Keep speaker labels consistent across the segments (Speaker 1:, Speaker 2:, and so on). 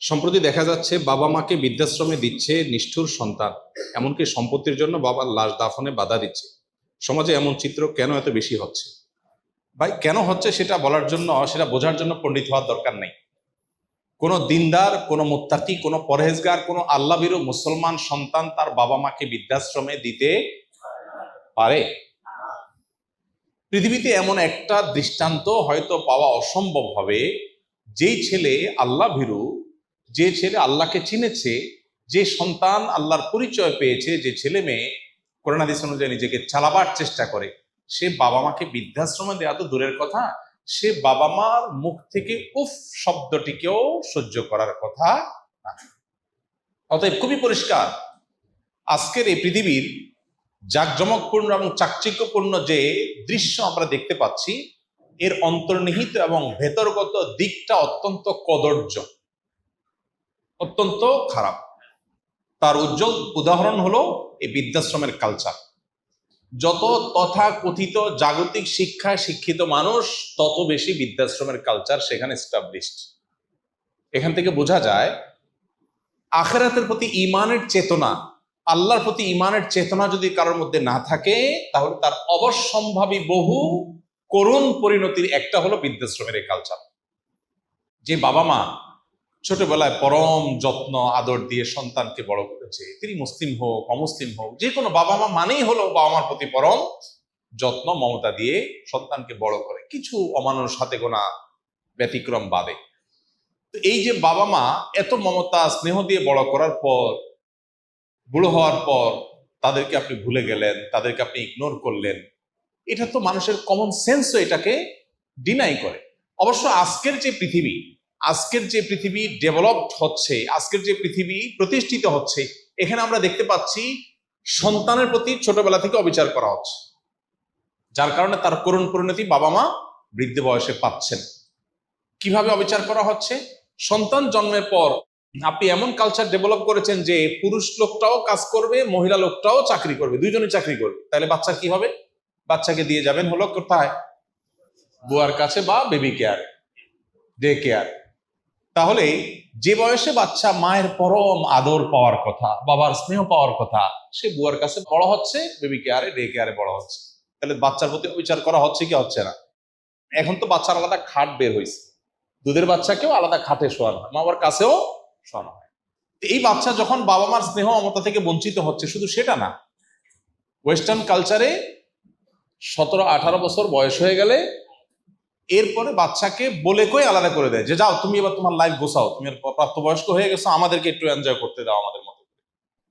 Speaker 1: সম্প্রতি দেখা যাচ্ছে বাবা মাকে বৃদ্ধাশ্রমে দিচ্ছে নিষ্ঠুর সন্তান, এমনকি সম্পত্তির জন্য বাবার লাশ দাফনে বাধা দিচ্ছে। সমাজে এমন চিত্র কেন এত বেশি হচ্ছে? ভাই, কেন হচ্ছে সেটা বলার জন্য, সেটা বোঝার জন্য পণ্ডিত হওয়ার দরকার নেই। কোনো দিনদার, কোনো মুত্তাকি, কোনো পরহেজগার, কোনো আল্লাহভীরু মুসলমান সন্তান তার বাবা মাকে বৃদ্ধাশ্রমে দিতে পারে? পৃথিবীতে এমন একটা দৃষ্টান্ত হয়তো পাওয়া অসম্ভব হবে, যেই ছেলে আল্লাহ ভীরু, যে ছেলে আল্লাহকে চিনেছে, যে সন্তান আল্লাহর পরিচয় পেয়েছে, যে ছেলে মেয়ে কোরআন হাদিস অনুযায়ী নিজেকে চালাবার চেষ্টা করে, সে বাবা মাকে বৃদ্ধাশ্রমে দেওয়া তো দূরের কথা, সে বাবা মার মুখ থেকে উফ শব্দটিকেও সহ্য করার কথা না। অতএব খুবই পরিষ্কার, আজকের এই পৃথিবীর জাঁকজমকপূর্ণ এবং চাকচিক্যপূর্ণ যে দৃশ্য আমরা দেখতে পাচ্ছি, এর অন্তর্নিহিত এবং ভেতরগত দিকটা অত্যন্ত কদর্য, অত্যন্ত খারাপ। তার উজ্জ্বল উদাহরণ হলো এই বৃদ্ধাশ্রমের কালচার। যত তথাকথিত জাগতিক শিক্ষায় শিক্ষিত মানুষ, তত বেশি বৃদ্ধাশ্রমের কালচার সেখানে এস্টাবলিশড। এখান থেকে বোঝা যায় আখিরাতের প্রতি ঈমানের চেতনা, আল্লাহর প্রতি ঈমানের চেতনা যদি কারোর মধ্যে না থাকে, তাহলে তার অবশ্যম্ভাবী বহু করুণ পরিণতির একটা হলো বৃদ্ধাশ্রমের এই কালচার। যে বাবা মা ছোটবেলায় পরম যত্ন আদর দিয়ে সন্তানকে বড় করেছে, তিনি মুসলিম হোক অমুসলিম হোক, যে কোনো বাবা মা মানেই হলো বাবা মার প্রতি পরম যত্ন মমতা দিয়ে সন্তানকে বড় করে, কিছু অমানুষ হাতে গোনা ব্যতিক্রম বাদে। তো এই যে বাবা মা এত মমতা স্নেহ দিয়ে বড় করার পর, বুড়ো হওয়ার পর তাদেরকে আপনি ভুলে গেলেন, তাদেরকে আপনি ইগনোর করলেন, এটা তো মানুষের কমন সেন্সও এটাকে ডিনাই করে। অবশ্য আজকের যে পৃথিবী ডেভেলপড হচ্ছে, আজকের যে পৃথিবী প্রতিষ্ঠিত হচ্ছে, এখানে আমরা দেখতে পাচ্ছি সন্তানের প্রতি ছোটবেলা থেকে অবিচার করা হচ্ছে, যার কারণে তার করুণ পরিণতি বাবা মা বৃদ্ধ বয়সে পাচ্ছেন। কিভাবে অবিচার করা হচ্ছে? সন্তান জন্মের পর আপনি এমন কালচার ডেভেলপ করেছেন যে পুরুষ লোকটাও কাজ করবে, মহিলা লোকটাও চাকরি করবে, দুইজনই চাকরি করবে। তাহলে বাচ্চার কি হবে? বাচ্চাকে দিয়ে যাবেন হলো কোথায়? বুয়ার কাছে বা বেবি কেয়ার, ডে কেয়ার। তাহলে যে বয়সে বাচ্চা মায়ের পরম আদর পাওয়ার কথা, বাবার স্নেহ পাওয়ার কথা, সে বুয়ার কাছে বড় হচ্ছে, বেবি কেয়ারে, ডে কেয়ারে বড় হচ্ছে। তাহলে বাচ্চার প্রতি বিচার করা হচ্ছে কি হচ্ছে না? এখন তো বাচ্চার আলাদা খাট বের হয়েছে, দুধের বাচ্চাকেও আলাদা খাটে শোয়ানো হয়, মা বাবার কাছেও শোয়ানো হয়। এই বাচ্চা যখন বাবা মার স্নেহ মমতা থেকে বঞ্চিত হচ্ছে, শুধু সেটা না, ওয়েস্টার্ন কালচারে 17-18 বছর বয়স হয়ে গেলে এরপরে বাচ্চাকে বলে কই আলাদা করে দেয় যে যাও তুমি এবার তোমার লাইফ গোছাও, তুমি প্রাপ্তবয়স্ক হয়ে গেছো, আমাদেরকে একটু এনজয় করতে দাও আমাদের মতো।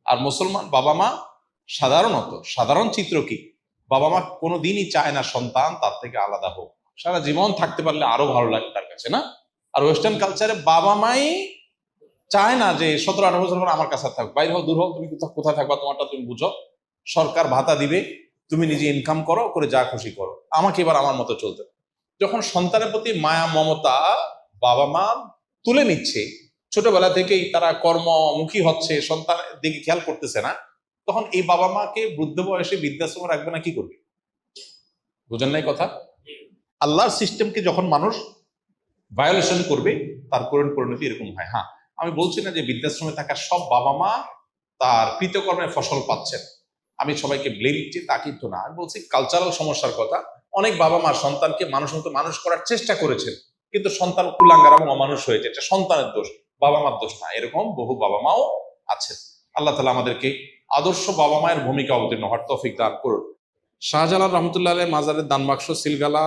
Speaker 1: আর মুসলমান বাবা মা সাধারণ চিত্র কি? বাবা মা কোনোদিনই চায় না সন্তান তার থেকে আলাদা হোক, সারা জীবন থাকতে পারলে আরো ভালো লাগে তার কাছে, না? আর ওয়েস্টার্ন কালচারে বাবা মাই চায় না যে 17-18 বছর পর আমার কাছে থাক, বাইরে হোক দূর হোক, তুমি কোথায় থাকবা তোমারটা তুমি বুঝো, সরকার ভাতা দিবে, তুমি নিজে ইনকাম করো, করে যা খুশি করো, আমাকে এবার আমার মতো চলতে। যখন সন্তানের প্রতি মায়া মমতা বাবা মা তুলে নিচ্ছে, ছোটবেলা থেকেই তারা কর্মমুখী হচ্ছে, সন্তানের দিকে খেয়াল করতেছে না, তখন এই বাবা মাকে বৃদ্ধ বয়সে বৃদ্ধাশ্রমে রাখবে না কি করবে? বুঝেন নাই কথা? আল্লাহর সিস্টেমকে যখন মানুষ ভায়োলেশন করবে, তার করুণ পরিণতি এরকম হয়। হ্যাঁ, আমি বলছি না যে বৃদ্ধাশ্রমে থাকা সব বাবা মা তার কৃতকর্মের ফসল পাচ্ছেন, আমি সবাইকে ব্লেম দিচ্ছি তা কিন্তু না। আমি বলছি কালচারাল সমস্যার কথা। অনেক বাবা মা সন্তানকে মানুষ মতো মানুষ করার চেষ্টা করেছেন, কিন্তু সন্তান কুলাঙ্গার এবং অমানুষ হয়েছে, এটা সন্তানের দোষ, বাবা মার দোষ না। এরকম বহু বাবা মাও আছেন। আল্লাহ তাআলা আমাদেরকে আদর্শ বাবা মায়ের ভূমিকা অবতীর্ণ হওয়ার তৌফিক দান করুন। শাহজালাল রহমতুল্লাহ আলাইহির মাজারের দান বাক্স সিলগালা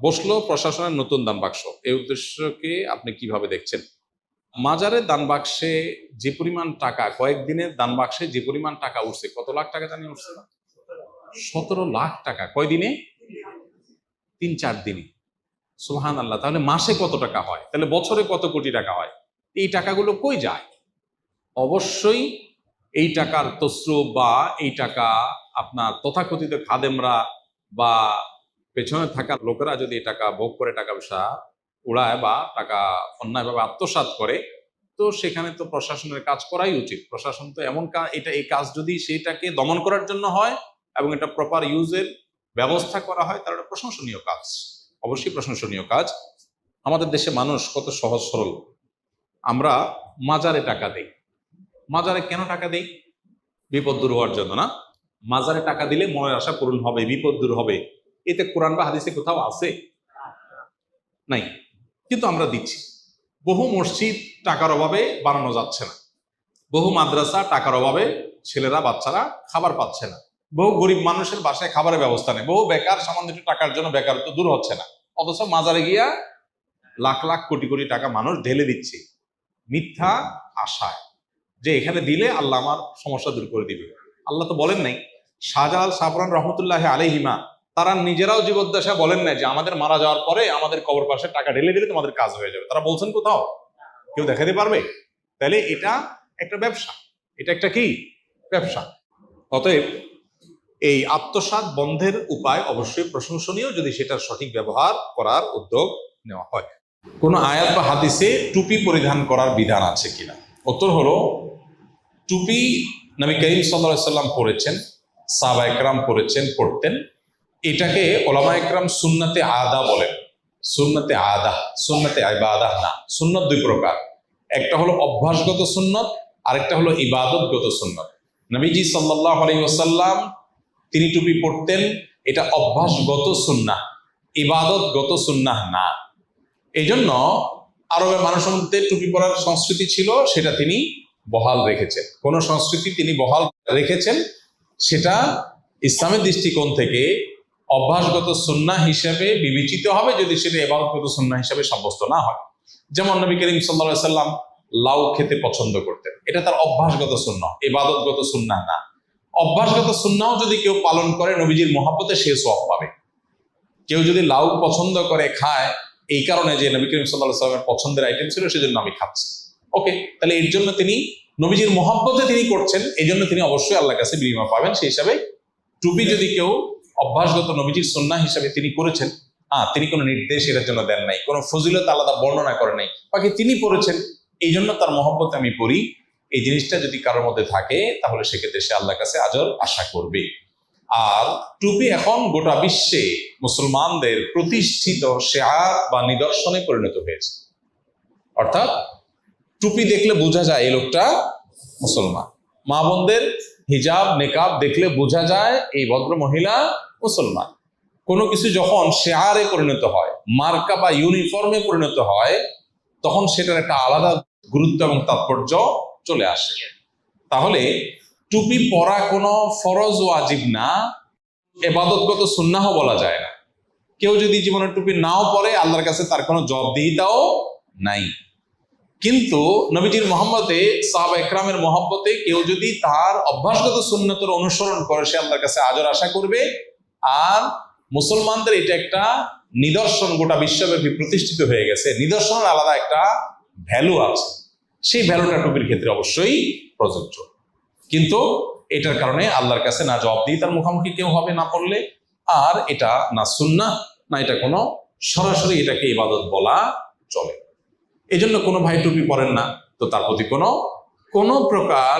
Speaker 1: বসলো প্রশাসনের নতুন দান বাক্স, এই উদ্দেশ্যকে আপনি কিভাবে দেখছেন? মাজারের দান বাক্সে যে পরিমাণ টাকা, কয়েকদিনের দান বাক্সে যে পরিমাণ টাকা উঠছে, কত লাখ টাকা জানি উঠছে না? 17 লাখ টাকা। কয়দিনে? 3-4 দিনে। সুবহানাল্লাহ। তাহলে মাসে কত টাকা হয়? তাহলে বছরে কত কোটি টাকা হয়? এই টাকাগুলো কই যায়? অবশ্যই এই টাকার তসরুপ বা এই টাকা আপনার তথাকথিত খাদেমরা বা পেছনে থাকা লোকেরা যদি এই টাকা ভোগ করে টাকা পয়সা উড়ায় বা টাকা অন্যায়ভাবে আত্মসাৎ করে, তো সেখানে তো প্রশাসনের কাজ করাই উচিত। প্রশাসন তো এমন এই কাজ যদি সেটাকে দমন করার জন্য হয় এবং এটা প্রপার ইউজের ব্যবস্থা করা হয়, তাহলে এটা প্রশংসনীয় কাজ, অবশ্যই প্রশংসনীয় কাজ। আমাদের দেশে মানুষ কত সহজ সরল, আমরা মাজারে টাকা দেই। মাজারে কেন টাকা দেই? বিপদ দূর হওয়ার জন্য না? মাজারে টাকা দিলে মনের আশা পূরণ হবে, বিপদ দূর হবে, এতে কোরআন বা হাদিসে কোথাও আছে? নাই, কিন্তু আমরা দিচ্ছি। বহু মসজিদ টাকার অভাবে বানানো যাচ্ছে না, বহু মাদ্রাসা টাকার অভাবে ছেলেরা বাচ্চারা খাবার পাচ্ছে না, বহু গরিব মানুষের বাসায় খাবারের ব্যবস্থা নেই, বহু বেকার সামান্য একটু টাকার জন্য বেকারত্ব দূর হচ্ছে না, অথচ মাজারে গিয়া লাখ লাখ কোটি কোটি টাকা মানুষ ঢেলে দিচ্ছে মিথ্যা আশায় যে এখানে দিলে আল্লাহ আমার সমস্যা দূর করে দিবে। আল্লাহ তো বলেন নাই। শাহজালাল সাফরান রহমতুল্লাহ আলাইহিমা তারা নিজেরাও জীবদ্দশা বলেন নাই যে আমাদের মারা যাওয়ার পরে আমাদের কবর পাশে টাকা ঢেলে দিলে তোমাদের কাজ হয়ে যাবে। তারা বলছেন কোথাও? কেউ দেখাতে পারবে? তাহলে এটা একটা ব্যবসা, এটা একটা কি ব্যবসা। অতএব এই আত্মসাৎ বন্ধের উপায় অবশ্যই প্রশংসনীয় যদি সেটার সঠিক ব্যবহার করার উদ্যোগ নেওয়া হয়। কোন আয়াত বা হাদিসে টুপি পরিধান করার বিধান আছে কিনা? উত্তর হলো, টুপি নবী করিম সাল্লাল্লাহু আলাইহি সাল্লাম পরেছেন, সাহাবা একরাম পরেছেন, পড়তেন। এটাকে ওলামা একরাম সুন্নতে আদা বলেন। সুন্নতে আদা, সুন্নতে ইবাদাহ না। সুন্নত দুই প্রকার, একটা হলো অভ্যাসগত সুন্নত, আরেকটা হলো ইবাদতগত সুন্নত। নবীজি সাল্লাল্লাহু আলাইহি ওয়াসাল্লাম তিনি টুপি পড়তেন, এটা অভ্যাসগত সুন্নাহ, ইবাদতগত সুন্নাহ না। এই জন্য আরবের মানুষের মধ্যে টুপি পরার সংস্কৃতি ছিল, সেটা তিনি বহাল রেখেছেন। কোন সংস্কৃতি তিনি বহাল রেখেছেন, সেটা ইসলামের দৃষ্টিকোণ থেকে অভ্যাসগত সুন্নাহ হিসেবে বিবেচিত হবে যদি সেটা ইবাদতগত সুন্নাহ হিসেবে সাব্যস্ত না হয়। যেমন নবী করিম সাল্লাল্লাহু আলাইহি সাল্লাম লাউ খেতে পছন্দ করতেন, এটা তার অভ্যাসগত সুন্নাহ, ইবাদতগত সুন্নাহ না। অভ্যাসগত সুন্নাহ যদি কেউ পালন করে নবীজির মহব্বতে সে সওয়াব পাবে। কেউ যদি লাউ পছন্দ করে খায় এই কারণে যে নবী করিম সাল্লাল্লাহু আলাইহি সাল্লামের পছন্দের আইটেম ছিল সেজন্য আমি খাচ্ছি, ওকে, তাহলে এর জন্য তিনি নবীজির মহব্বতে তিনি করছেন, এই জন্য তিনি অবশ্যই আল্লাহর কাছে বিনিময় পাবেন। সেই হিসাবে টুপি যদি কেউ অভ্যাসগত নবীজির সুন্নাহ হিসাবে তিনি করেছেন, তিনি কোনো নির্দেশ এর জন্য দেন নাই, কোনো ফজিলত আলাদা বর্ণনা করেন নাই, বাকি তিনি পড়েছেন এই জন্য তার মহব্বতে আমি পড়ি, এই জিনিসটা যদি কারোর মধ্যে থাকে তাহলে সেক্ষেত্রে সে আল্লাহর কাছে আজর আশা করবে। আর টুপি এখন গোটা বিশ্বে মুসলমানদের প্রতিষ্ঠিত শেয়ার বা নিদর্শনে পরিণত হয়েছে। অর্থাৎ টুপি দেখলে বোঝা যায় এই লোকটা মুসলমান। মা বোনদের হিজাব নেকাব দেখলে বোঝা যায় এই ভদ্র মহিলা মুসলমান। কোনো কিছু যখন শেয়ারে পরিণত হয়, মার্কা বা ইউনিফর্মে পরিণত হয়, তখন সেটার একটা আলাদা গুরুত্ব এবং তাৎপর্য চলে আসে। তাহলে টুপি পরা কোনো ফরজ ওয়াজিব না, ইবাদতগত সুন্নাহ বলা যায় না। কেউ যদি জীবনে টুপি নাও পরে আল্লাহর কাছে তার কোনো জবাবদিহিতাও নাই। কিন্তু নবীজির মহব্বতে, সাহাবা একরামের মহব্বতে কেউ যদি তার অভ্যাসগত সুন্নতের অনুসরণ করে সে আল্লাহর কাছে আজর আশা করবে। আর মুসলমানদের এটা একটা নিদর্শন, গোটা বিশ্বব্যাপী প্রতিষ্ঠিত হয়ে গেছে, নিদর্শনের আলাদা একটা ভ্যালু আছে, সেই ভ্যালুটা টুপির ক্ষেত্রে অবশ্যই প্রযোজ্য। কিন্তু এটার কারণে আল্লাহর কাছে না জবাবদিহিতার মুখোমুখি কেউ হবে না পড়লে, আর এটা না সুন্নাহ না এটা কোনো সরাসরি এটাকে ইবাদত বলা চলে। এই জন্য কোনো ভাই টুপি পরেন না তো তার প্রতি কোনো প্রকার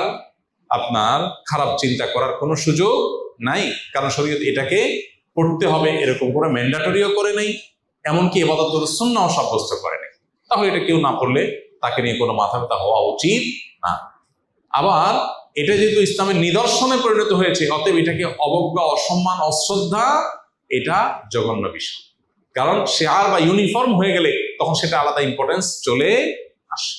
Speaker 1: আপনার খারাপ চিন্তা করার কোনো সুযোগ নাই, কারণ শরীয়ত এটাকে পড়তে হবে এরকম করে ম্যান্ডেটরিও করে নেই, এমনকি ইবাদতগত সুন্নাহ সাব্যস্ত করে নেই। তাহলে এটা কেউ না পড়লে তাকে নিয়ে কোনো মাথা ব্যথা হওয়া উচিত না। আবার এটা যেহেতু ইসলামের নিদর্শনে পরিণত হয়েছে, অতএব এটাকে অবজ্ঞা, অসম্মান, অশ্রদ্ধা এটা জঘন্য বিষয়। কারণ শেয়ার বা ইউনিফর্ম হয়ে গেলে তখন সেটা আলাদা ইম্পর্টেন্স চলে আসে।